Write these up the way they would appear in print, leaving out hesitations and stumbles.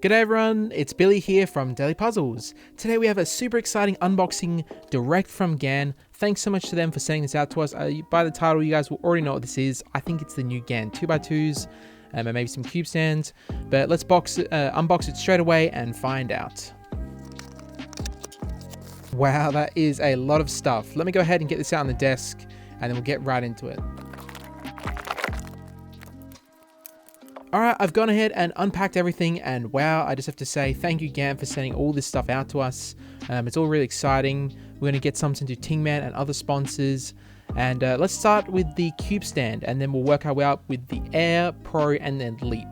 G'day everyone, it's Billy here from DailyPuzzles. Today we have a super exciting unboxing direct from GAN. Thanks so much to them for sending this out to us. By the title, you guys will already know what this is. I think it's the new GAN 2x2s and maybe some cube stands. But let's unbox it straight away and find out. Wow, that is a lot of stuff. Let me go ahead and get this out on the desk and then we'll get right into it. Alright, I've gone ahead and unpacked everything, and wow, I just have to say thank you GAN for sending all this stuff out to us. It's all really exciting. We're going to get some to Tingman and other sponsors. And let's start with the cube stand, and then we'll work our way up with the Air, Pro, and then Leap.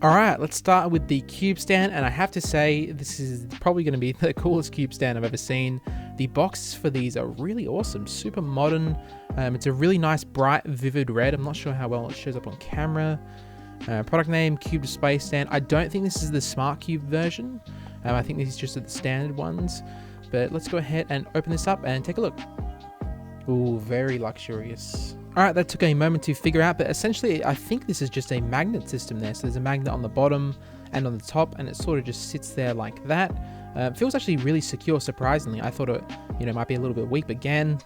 Alright, let's start with the cube stand, and I have to say this is probably going to be the coolest cube stand I've ever seen. The boxes for these are really awesome, super modern. It's a really nice, bright, vivid red. I'm not sure how well it shows up on camera. Product name, cube display stand. I don't think this is the smart cube version. I think this is just the standard ones. But let's go ahead and open this up and take a look. Ooh, very luxurious. Alright, that took a moment to figure out, but essentially I think this is just a magnet system there. So there's a magnet on the bottom and on the top, and it sort of just sits there like that. It feels actually really secure, surprisingly. I thought it, might be a little bit weak, but GAN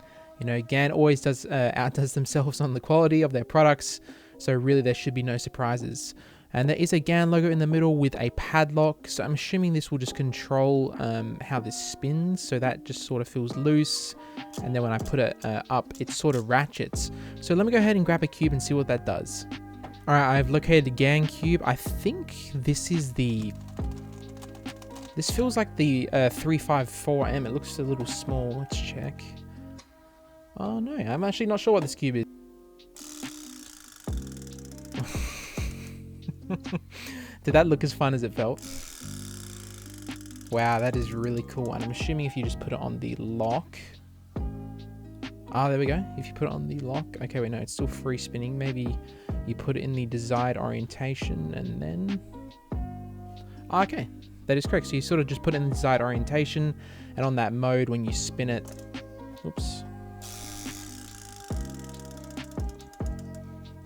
always outdoes themselves on the quality of their products. So really there should be no surprises. And there is a GAN logo in the middle with a padlock. So I'm assuming this will just control how this spins. So that just sort of feels loose. And then when I put it up, it sort of ratchets. So let me go ahead and grab a cube and see what that does. All right, I've located the GAN cube. I think this is this feels like the 354M. It looks a little small. Let's check. Oh no, I'm actually not sure what this cube is. Did that look as fun as it felt? Wow, that is really cool. And I'm assuming if you just put it on the lock. Ah, there we go. If you put it on the lock. Okay, wait, no, it's still free spinning. Maybe you put it in the desired orientation and then... Ah, okay, that is correct. So you sort of just put it in the desired orientation, and on that mode when you spin it... Oops.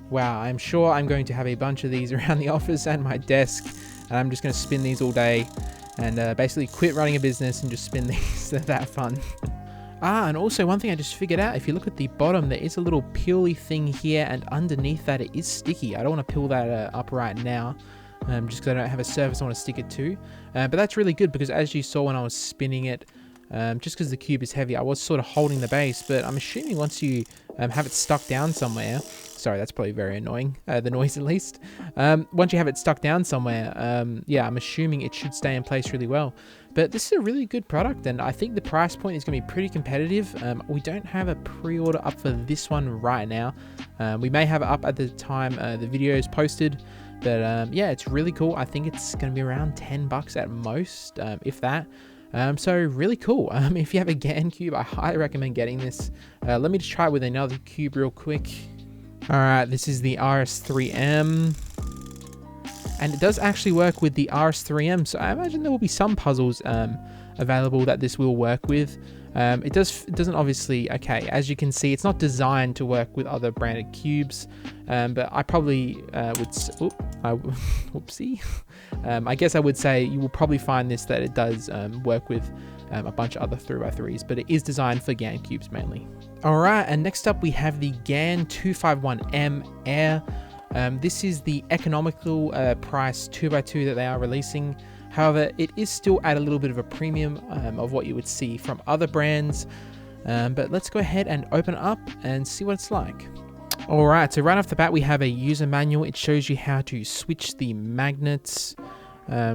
Wow, I'm sure I'm going to have a bunch of these around the office and my desk, and I'm just going to spin these all day and basically quit running a business and just spin these. They're that fun. And also one thing I just figured out, if you look at the bottom, there is a little peely thing here, and underneath that it is sticky. I don't want to peel that up right now, just because I don't have a surface I want to stick it to. But that's really good because as you saw when I was spinning it, just because the cube is heavy, I was sort of holding the base, but I'm assuming once you have it stuck down somewhere, sorry, that's probably very annoying, the noise at least. Once you have it stuck down somewhere, yeah, I'm assuming it should stay in place really well. But this is a really good product, and I think the price point is going to be pretty competitive. We don't have a pre-order up for this one right now. We may have it up at the time the video is posted, but yeah, it's really cool. I think it's going to be around 10 bucks at most, if that. So really cool. If you have a GAN cube, I highly recommend getting this. Let me just try it with another cube real quick. Alright, this is the RS3M. And it does actually work with the RS3M, so I imagine there will be some puzzles available that this will work with. It doesn't obviously, okay, as you can see, it's not designed to work with other branded cubes, but I probably whoopsie. I guess I would say you will probably find that it does work with a bunch of other 3x3s, but it is designed for GAN cubes mainly. Alright, and next up we have the GAN 251M Air. This is the economical price 2x2 that they are releasing. However, it is still at a little bit of a premium of what you would see from other brands. But let's go ahead and open it up and see what it's like. Alright, so right off the bat we have a user manual. It shows you how to switch the magnets,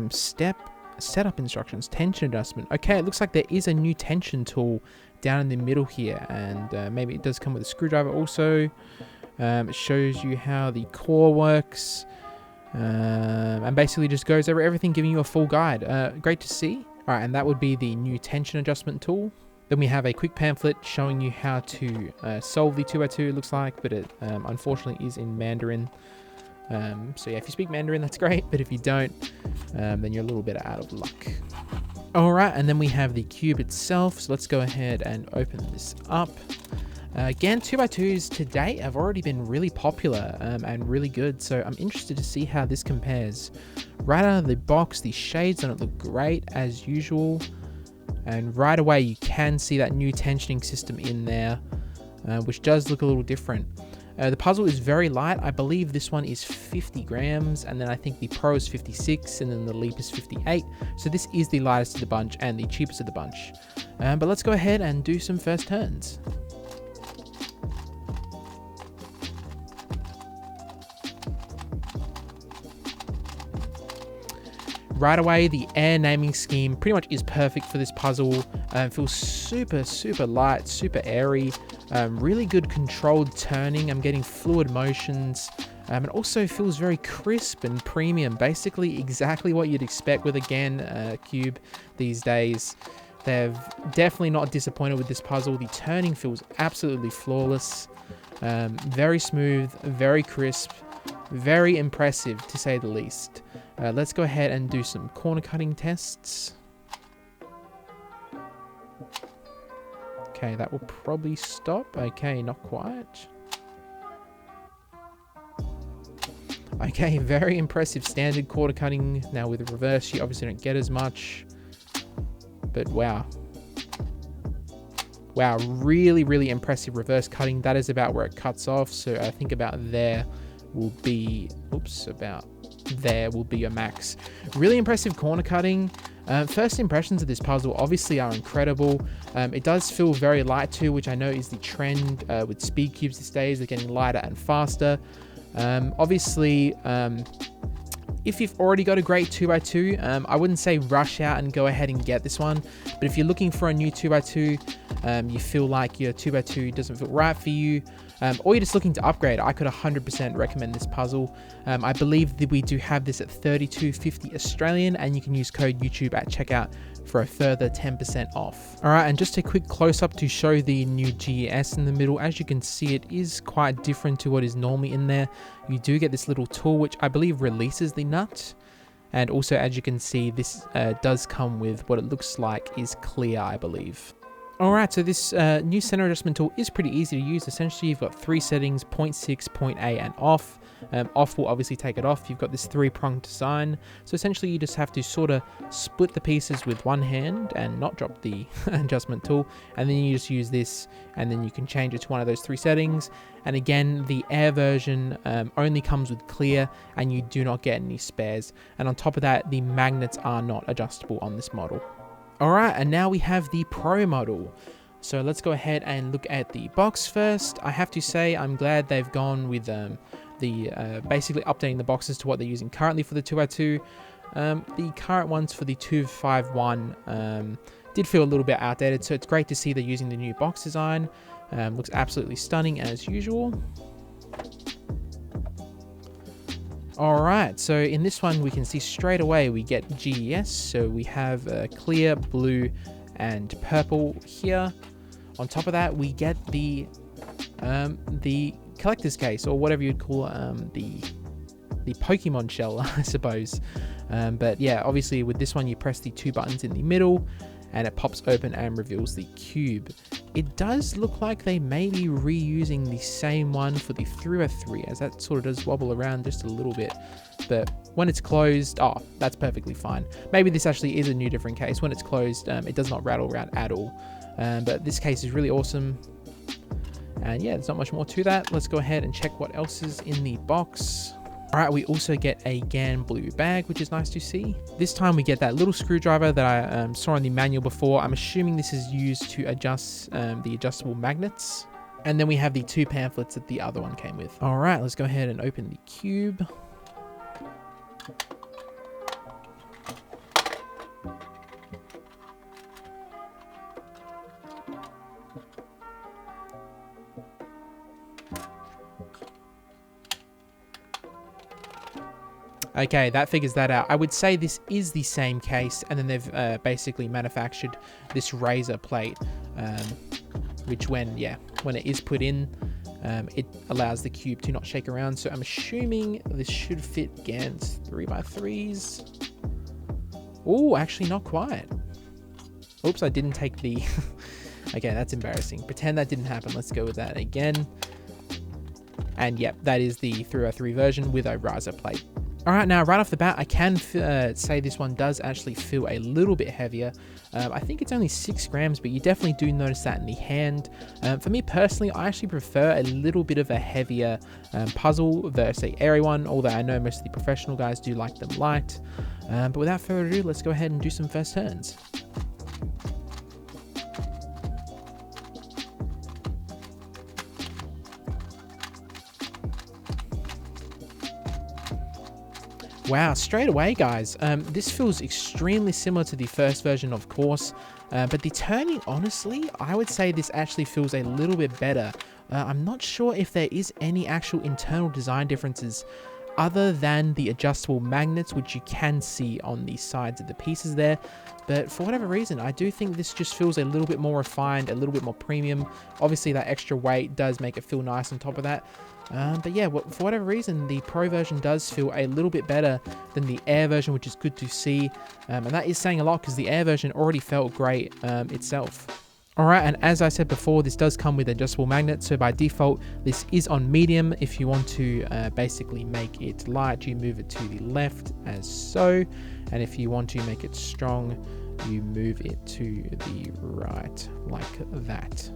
setup instructions, tension adjustment. Okay, it looks like there is a new tension tool down in the middle here, and maybe it does come with a screwdriver also. It shows you how the core works, and basically just goes over everything, giving you a full guide. Great to see. Alright, and that would be the new tension adjustment tool. Then we have a quick pamphlet showing you how to solve the 2x2, it looks like, but it unfortunately is in Mandarin. So yeah, if you speak Mandarin, that's great, but if you don't, then you're a little bit out of luck. Alright, and then we have the cube itself, so let's go ahead and open this up. GAN 2x2s to date have already been really popular and really good, so I'm interested to see how this compares. Right out of the box, the shades don't look great as usual, and right away you can see that new tensioning system in there, which does look a little different. The puzzle is very light. I believe this one is 50 grams, and then I think the Pro is 56, and then the Leap is 58. So this is the lightest of the bunch and the cheapest of the bunch. But let's go ahead and do some first turns. Right away, the air naming scheme pretty much is perfect for this puzzle. Feels super light, super airy. Really good controlled turning. I'm getting fluid motions. It also feels very crisp and premium. Basically exactly what you'd expect with a GAN cube these days. They've definitely not disappointed with this puzzle. The turning feels absolutely flawless. Very smooth, very crisp, very impressive to say the least. Let's go ahead and do some corner cutting tests. Okay, that will probably stop. Okay, not quite. Okay, very impressive standard corner cutting. Now with reverse, you obviously don't get as much. But wow. Wow, really impressive reverse cutting. That is about where it cuts off. So I think about there will be, about there will be a max. Really impressive corner cutting. First impressions of this puzzle obviously are incredible. It does feel very light too, which I know is the trend with speed cubes these days. They're getting lighter and faster. Obviously, if you've already got a great 2x2, I wouldn't say rush out and go ahead and get this one. But if you're looking for a new 2x2, you feel like your 2x2 doesn't feel right for you, or you're just looking to upgrade, I could 100% recommend this puzzle. I believe that we do have this at $32.50 Australian, and you can use code YouTube at checkout for a further 10% off. All right, and just a quick close-up to show the new GES in the middle. As you can see, it is quite different to what is normally in there. You do get this little tool, which I believe releases the nut. And also, as you can see, this does come with what it looks like is clear, I believe. Alright, so this new center adjustment tool is pretty easy to use. Essentially, you've got three settings, 0.6, 0.8, and off. Off will obviously take it off. You've got this three-pronged design. So essentially, you just have to sort of split the pieces with one hand and not drop the adjustment tool. And then you just use this, and then you can change it to one of those three settings. And again, the Air version only comes with clear, and you do not get any spares. And on top of that, the magnets are not adjustable on this model. Alright, and now we have the Pro model. So let's go ahead and look at the box first. I have to say I'm glad they've gone with basically updating the boxes to what they're using currently for the 2x2. The current ones for the 251 did feel a little bit outdated, so it's great to see they're using the new box design. Looks absolutely stunning as usual. Alright, so in this one we can see straight away we get GES, so we have clear, blue, and purple here. On top of that we get the collector's case, or whatever you'd call the Pokemon shell, I suppose. But yeah, obviously with this one you press the two buttons in the middle and it pops open and reveals the cube. It does look like they may be reusing the same one for the 3x3, as that sort of does wobble around just a little bit. But when it's closed, oh, that's perfectly fine. Maybe this actually is a new different case. When it's closed, it does not rattle around at all. But this case is really awesome. And yeah, there's not much more to that. Let's go ahead and check what else is in the box. Alright, we also get a GAN blue bag, which is nice to see. This time we get that little screwdriver that I saw in the manual before. I'm assuming this is used to adjust the adjustable magnets. And then we have the two pamphlets that the other one came with. Alright, let's go ahead and open the cube. Okay, that figures that out. I would say this is the same case, and then they've basically manufactured this razor plate, which when it is put in, it allows the cube to not shake around. So I'm assuming this should fit GAN's 3x3s. Oh, actually not quite. Oops, I didn't take the Okay, that's embarrassing. Pretend that didn't happen. Let's go with that again. And yep, that is the 303 version with a riser plate. All right, now right off the bat, I can say this one does actually feel a little bit heavier. I think it's only 6 grams, but you definitely do notice that in the hand. For me personally, I actually prefer a little bit of a heavier puzzle versus a airy one, although I know most of the professional guys do like them light. But without further ado, let's go ahead and do some first turns. Wow, straight away guys, this feels extremely similar to the first version, of course, but the turning, honestly, I would say this actually feels a little bit better. I'm not sure if there is any actual internal design differences other than the adjustable magnets, which you can see on the sides of the pieces there, but for whatever reason, I do think this just feels a little bit more refined, a little bit more premium. Obviously that extra weight does make it feel nice on top of that. But yeah, for whatever reason, the Pro version does feel a little bit better than the Air version, which is good to see. And that is saying a lot because the Air version already felt great itself. Alright, and as I said before, this does come with adjustable magnets, so by default, this is on medium. If you want to basically make it light, you move it to the left as so. And if you want to make it strong, you move it to the right like that.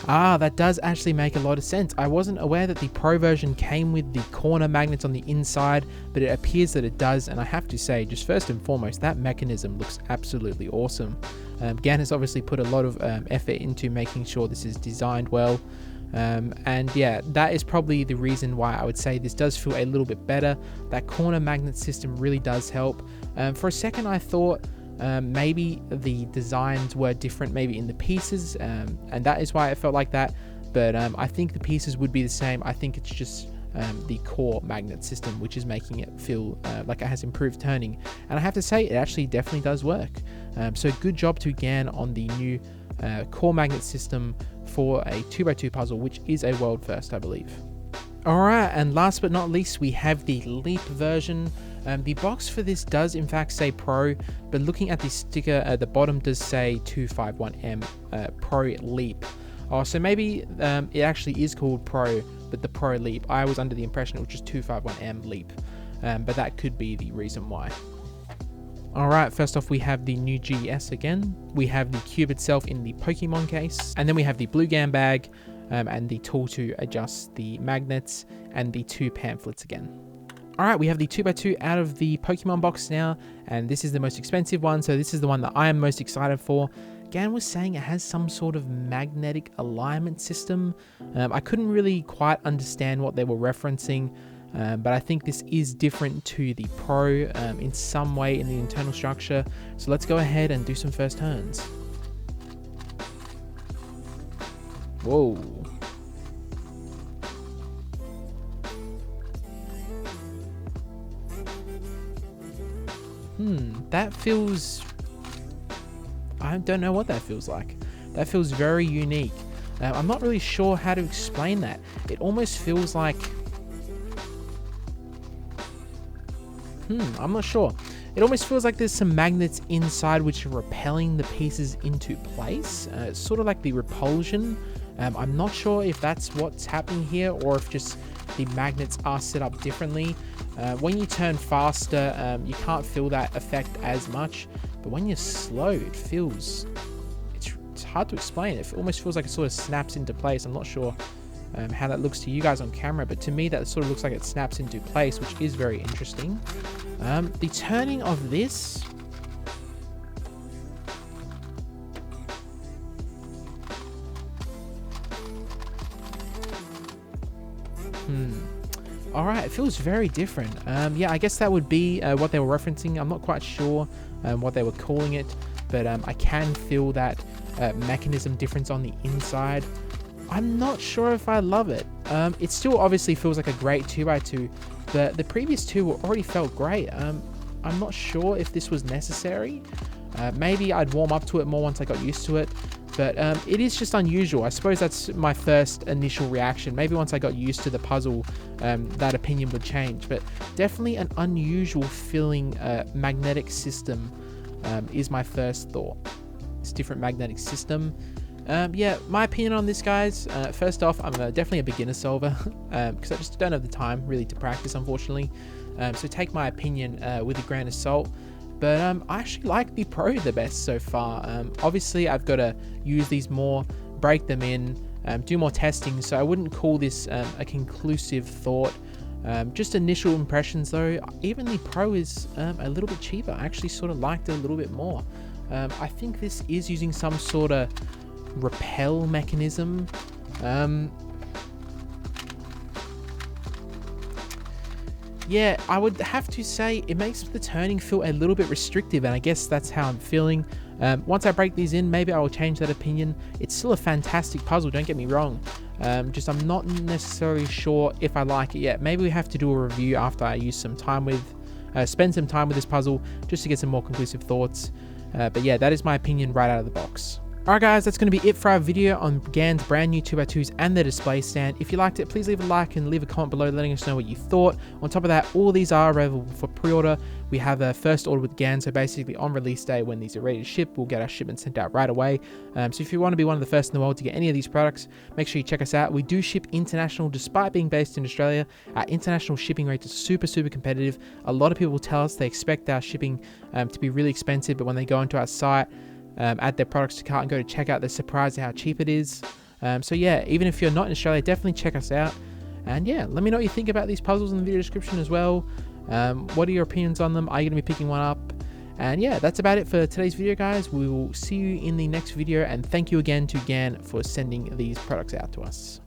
Ah, that does actually make a lot of sense. I wasn't aware that the Pro version came with the corner magnets on the inside, but it appears that it does, and I have to say, just first and foremost, that mechanism looks absolutely awesome. GAN has obviously put a lot of effort into making sure this is designed well, and yeah, that is probably the reason why I would say this does feel a little bit better. That corner magnet system really does help. For a second I thought maybe the designs were different, maybe in the pieces, and that is why it felt like that, but I think the pieces would be the same. I think it's just the core magnet system which is making it feel like it has improved turning, and I have to say it actually definitely does work. So good job to GAN on the new core magnet system for a 2x2 puzzle, which is a world first, I believe. Alright, and last but not least, we have the Leap version. The box for this does in fact say Pro, but looking at the sticker at the bottom does say 251M Pro Leap. Oh, so maybe it actually is called Pro, but the Pro Leap. I was under the impression it was just 251M Leap, but that could be the reason why. Alright, first off we have the new GES again. We have the cube itself in the Pokemon case, and then we have the blue GAN bag, and the tool to adjust the magnets, and the 2 pamphlets again. Alright, we have the 2x2 out of the Pokemon box now, and this is the most expensive one, so this is the one that I am most excited for. GAN was saying it has some sort of magnetic alignment system. I couldn't really quite understand what they were referencing, but I think this is different to the Pro in some way in the internal structure. So let's go ahead and do some first turns. Whoa. That feels... I don't know what that feels like. That feels very unique. I'm not really sure how to explain that. It almost feels like... I'm not sure. It almost feels like there's some magnets inside which are repelling the pieces into place. It's sort of like the repulsion. I'm not sure if that's what's happening here, or if just the magnets are set up differently. When you turn faster, you can't feel that effect as much, but when you're slow, it feels... It's hard to explain. It almost feels like it sort of snaps into place. I'm not sure how that looks to you guys on camera, but to me that sort of looks like it snaps into place, which is very interesting. The turning of this... Alright, it feels very different. Yeah, I guess that would be what they were referencing. I'm not quite sure what they were calling it, but I can feel that mechanism difference on the inside. I'm not sure if I love it. It still obviously feels like a great 2x2, but the previous two already felt great. I'm not sure if this was necessary. Maybe I'd warm up to it more once I got used to it, but it is just unusual. I suppose that's my first initial reaction. Maybe once I got used to the puzzle, that opinion would change, but definitely an unusual feeling magnetic system is my first thought. It's a different magnetic system. Yeah, my opinion on this, guys. First off, I'm definitely a beginner solver because I just don't have the time really to practice, unfortunately. So take my opinion with a grain of salt. But I actually like the Pro the best so far. Obviously, I've got to use these more, break them in, do more testing. So I wouldn't call this a conclusive thought. Just initial impressions though, even the Pro is a little bit cheaper. I actually sort of liked it a little bit more. I think this is using some sort of repel mechanism. Yeah, I would have to say it makes the turning feel a little bit restrictive, and I guess that's how I'm feeling. Once I break these in, maybe I will change that opinion. It's still a fantastic puzzle, don't get me wrong. Just I'm not necessarily sure if I like it yet. Maybe we have to do a review after I use some time with, spend some time with this puzzle just to get some more conclusive thoughts. But yeah, that is my opinion right out of the box. Alright guys, that's going to be it for our video on GAN's brand new 2x2s and their display stand. If you liked it, please leave a like and leave a comment below letting us know what you thought. On top of that, all these are available for pre-order. We have a first order with GAN, so basically on release day when these are ready to ship, we'll get our shipment sent out right away. So if you want to be one of the first in the world to get any of these products, make sure you check us out. We do ship international despite being based in Australia. Our international shipping rates are super competitive. A lot of people tell us they expect our shipping to be really expensive, but when they go onto our site, add their products to cart and go to checkout, they're surprised at how cheap it is. So yeah, even if you're not in Australia, definitely check us out. And yeah, let me know what you think about these puzzles in the video description as well. What are your opinions on them? Are you going to be picking one up? And yeah, that's about it for today's video, guys. We will see you in the next video, and thank you again to GAN for sending these products out to us.